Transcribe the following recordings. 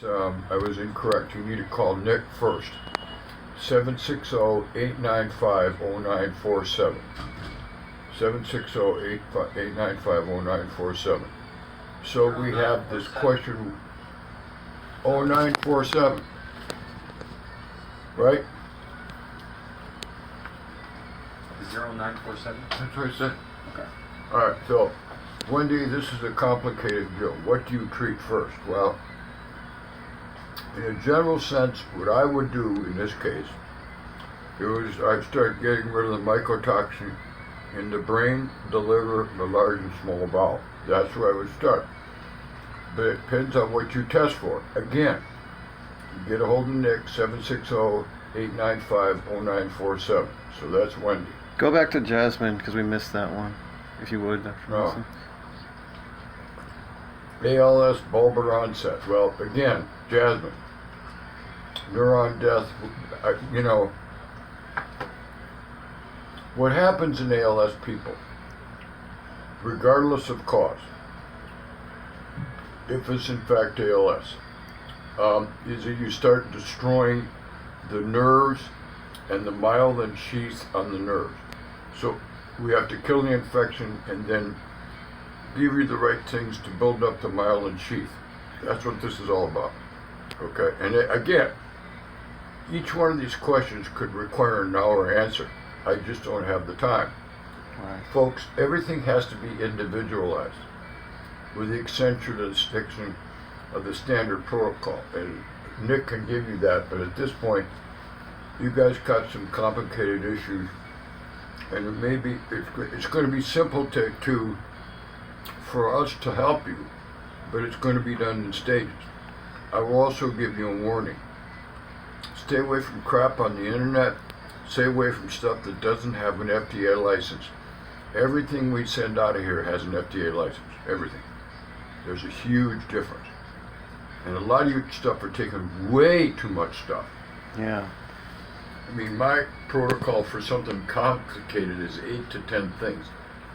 I was incorrect. You need to call Nick first. 760-895-0947. 760-895-0947. So we have this question 0947. Right? 0947? That's what I said. Okay. Alright, so Wendy, this is a complicated deal. What do you treat first? Well, in a general sense, what I would do in this case, I'd start getting rid of the mycotoxin in the brain, the liver, the large and small bowel. That's where I would start. But it depends on what you test for. Again, you get a hold of Nick, 760-895-0947. So that's Wendy. Go back to Jasmine, because we missed that one, if you would, Dr. Wilson. ALS bulbar onset. Well, again, Jasmine, neuron death, what happens in ALS people, regardless of cause, if it's in fact ALS, is that you start destroying the nerves and the myelin sheath on the nerves. So we have to kill the infection and then give you the right things to build up the myelin sheath. That's what this is all about. Okay, and again, each one of these questions could require an hour answer. I just don't have the time. Right. Folks, everything has to be individualized, with the exception of the standard protocol. And Nick can give you that, but at this point, you guys got some complicated issues, and it's going to be simple for us to help you, but it's going to be done in stages. I will also give you a warning. Stay away from crap on the internet. Stay away from stuff that doesn't have an FDA license. Everything we send out of here has an FDA license. Everything. There's a huge difference. And a lot of your stuff are taking way too much stuff. Yeah. I mean, my protocol for something complicated is 8 to 10 things.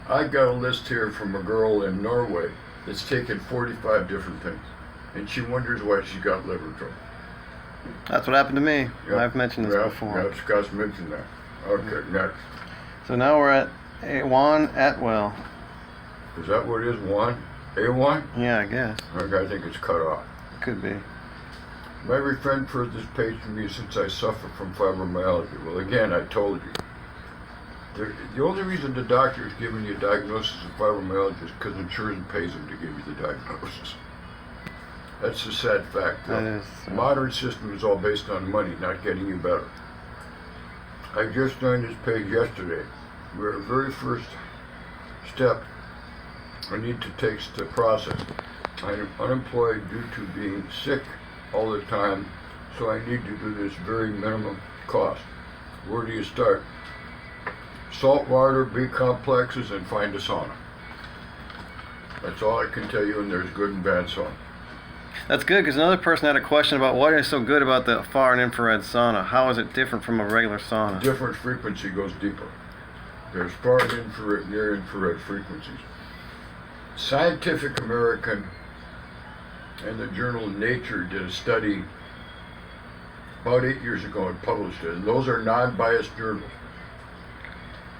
I got a list here from a girl in Norway that's taken 45 different things. And she wonders why she got liver trouble. That's what happened to me. Yep. I've mentioned this before. Yeah, Scott's mentioned that. Okay, next. So now we're at Juan Atwell. Is that what it is? Juan? A1? Yeah, I guess. Okay, I think it's cut off. Could be. My every friend for this page to me since I suffer from fibromyalgia. Well, again, I told you. The only reason the doctor is giving you a diagnosis of fibromyalgia is because insurance pays them to give you the diagnosis. That's a sad fact. That is. The modern system is all based on money, not getting you better. I just joined this page yesterday, where the very first step I need to take to process. I am unemployed due to being sick all the time, so I need to do this very minimum cost. Where do you start? Salt water, B complexes, and find a sauna. That's all I can tell you, and there's good and bad sauna. That's good, because another person had a question about what is so good about the far and infrared sauna. How is it different from a regular sauna? Different frequency goes deeper. There's far and infrared, near infrared frequencies. Scientific American and the journal Nature did a study about 8 years ago and published it. And those are non-biased journals.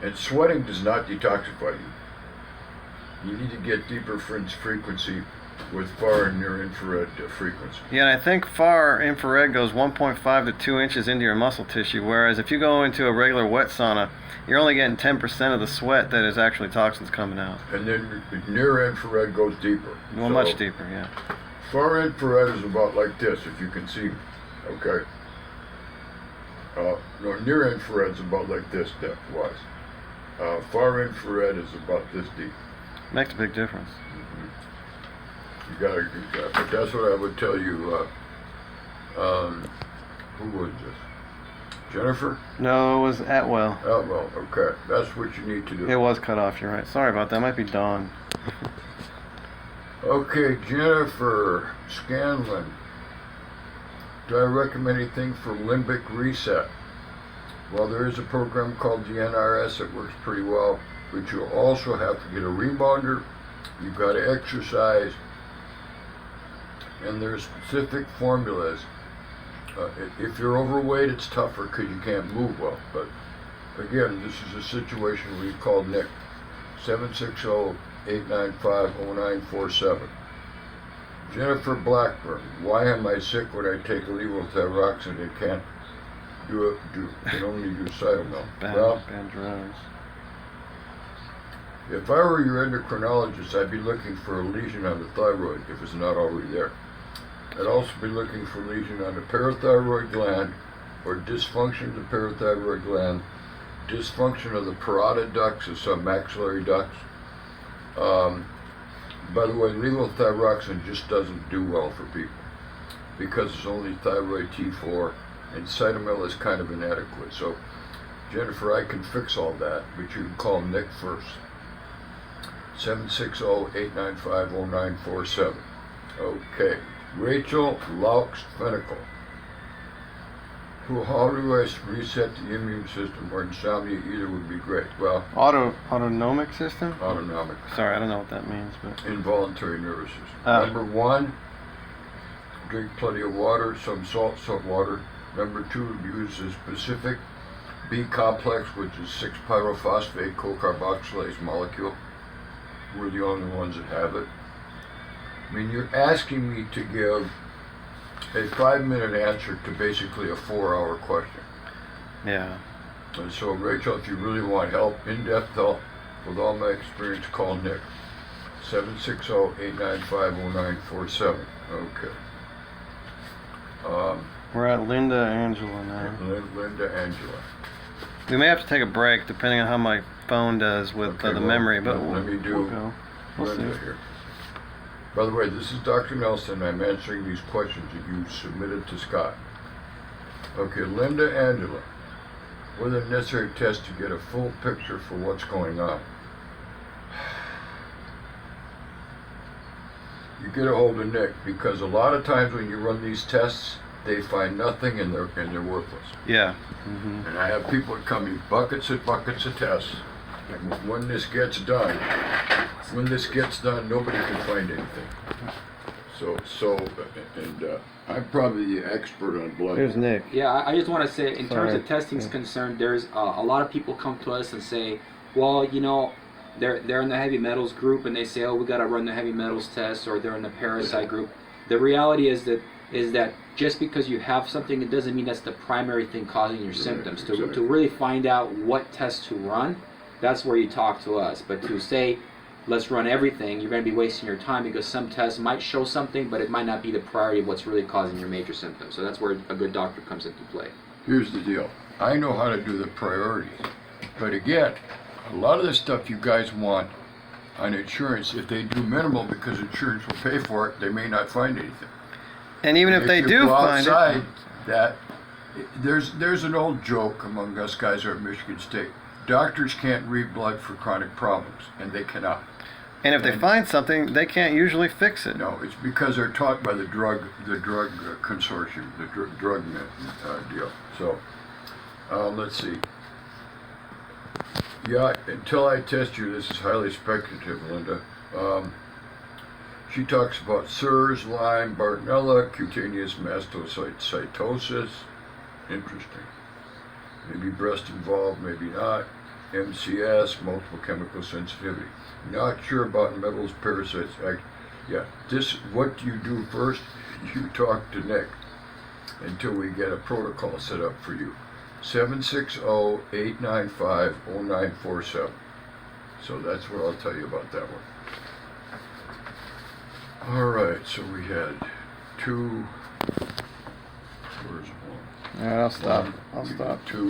And sweating does not detoxify you. You need to get deeper frequency with far and near infrared frequency. Yeah, and I think far infrared goes 1.5 to 2 inches into your muscle tissue, whereas if you go into a regular wet sauna, you're only getting 10% of the sweat that is actually toxins coming out. And then near infrared goes deeper. Well, much deeper, yeah. Far infrared is about like this, if you can see me. Okay. No, near infrared is about like this depth-wise. Far infrared is about this deep. Makes a big difference. You gotta, but that's what I would tell you. Who was this? Jennifer? No, it was Atwell. Well, okay. That's what you need to do. It was cut off, you're right. Sorry about that. Might be Dawn. Okay, Jennifer Scanlon. Do I recommend anything for limbic reset? Well, there is a program called the NRS that works pretty well, but you also have to get a rebounder. You've got to exercise. and there's specific formulas. If you're overweight, it's tougher because you can't move well. But again, this is a situation where you call Nick, 760-895-0947. Jennifer Blackburn, why am I sick when I take levothyroxine? It can't can only do cytomel. Bad drugs. If I were your endocrinologist, I'd be looking for a lesion on the thyroid if it's not already there. I'd also be looking for lesion on the parathyroid gland or dysfunction of the parathyroid gland, dysfunction of the parotid ducts or submaxillary ducts. By the way, levothyroxine just doesn't do well for people because it's only thyroid T4 and cytomel is kind of inadequate. So, Jennifer, I can fix all that, but you can call Nick first. 760-895-0947. Okay. Rachel Laux-Fenical. How do I reset the immune system or insomnia? Either would be great. Well, autonomic system? Autonomic. Sorry, I don't know what that means, but involuntary nervous system. Number one, drink plenty of water, some salt water. Number two, use a specific B complex, which is 6-pyrophosphate co-carboxylase molecule. We're the only ones that have it. I mean, you're asking me to give a 5-minute answer to basically a 4-hour question. yeah. And so, Rachel, if you really want help, in-depth help, with all my experience, call Nick. 760-895-0947. Okay. We're at Linda Angela now. Linda Angela. We may have to take a break depending on how my phone does with the memory, but let me do Linda here. By the way, this is Dr. Nelson. I'm answering these questions that you submitted to Scott. Okay, Linda Angela. What are the necessary tests to get a full picture for what's going on? You get a hold of Nick, because a lot of times when you run these tests, they find nothing and they're worthless. Yeah. And I have people that come in buckets and buckets of tests. And when this gets done, nobody can find anything. I'm probably the expert on blood. Here's Nick. Yeah, I just want to say, in terms of testing is concerned, there's a lot of people come to us and say, well, you know, they're in the heavy metals group and they say, oh, we got to run the heavy metals test, or they're in the parasite group. The reality is that just because you have something, it doesn't mean that's the primary thing causing your symptoms. Exactly. To really find out what test to run, that's where you talk to us. But to say, let's run everything, you're going to be wasting your time, because some tests might show something, but it might not be the priority of what's really causing your major symptoms. So that's where a good doctor comes into play. Here's the deal. I know how to do the priorities. But again, a lot of the stuff you guys want on insurance, if they do minimal because insurance will pay for it, they may not find anything. And even if they do find it, there's an old joke among us guys who are at Michigan State. Doctors can't read blood for chronic problems, and they cannot. and if they find something, they can't usually fix it. No, it's because they're taught by the drug consortium, the drug deal. So, let's see. Yeah, until I test you, this is highly speculative, Linda. She talks about SIRS, Lyme, Bartonella, cutaneous mastocytosis. Interesting. Maybe breast involved, maybe not. MCS, multiple chemical sensitivity. Not sure about metals, parasites. What do you do first? You talk to Nick until we get a protocol set up for you. 760-895-0947. So that's what I'll tell you about that one. All right, so we had two. Where's one? All right, I'll stop. Two.